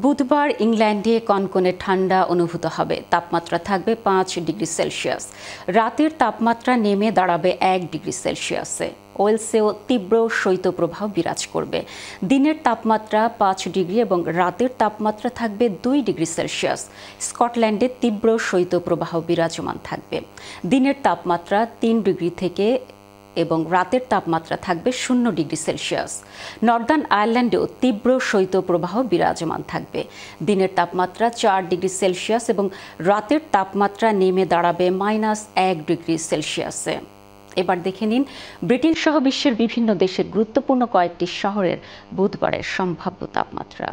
বুধবার ইংল্যান্ডে কনকনে ঠান্ডা অনুভূত হবে। তাপমাত্রা থাকবে 5 ডিগ্রি সেলসিয়াস। রাতের তাপমাত্রা নেমে দাঁড়াবে 1 ডিগ্রি সেলসিয়াসে। ওয়েলসেও তীব্র শৈত্যপ্রবাহ বিরাজ করবে। দিনের তাপমাত্রা 5 ডিগ্রি এবং রাতের তাপমাত্রা থাকবে 2 ডিগ্রি সেলসিয়াস। স্কটল্যান্ডে তীব্র শৈত্যপ্রবাহ বিরাজমান থাকবে। দিনের তাপমাত্রা 3 ডিগ্রি থেকে এবং রাতের তাপমাত্রা থাকবে 0 ডিগ্রি সেলসিয়াস। নর্দার্ন আয়ারল্যান্ডেও তীব্র শৈত্যপ্রবাহ বিরাজমান থাকবে। দিনের তাপমাত্রা 4 ডিগ্রি সেলসিয়াস এবং রাতের তাপমাত্রা নেমে দাঁড়াবে -1 ডিগ্রি সেলসিয়াসে। এবার দেখে নিন ব্রিটেন সহ বিশ্বের বিভিন্ন দেশের গুরুত্বপূর্ণ কয়েকটি শহরের বুধবারের সম্ভাব্য তাপমাত্রা।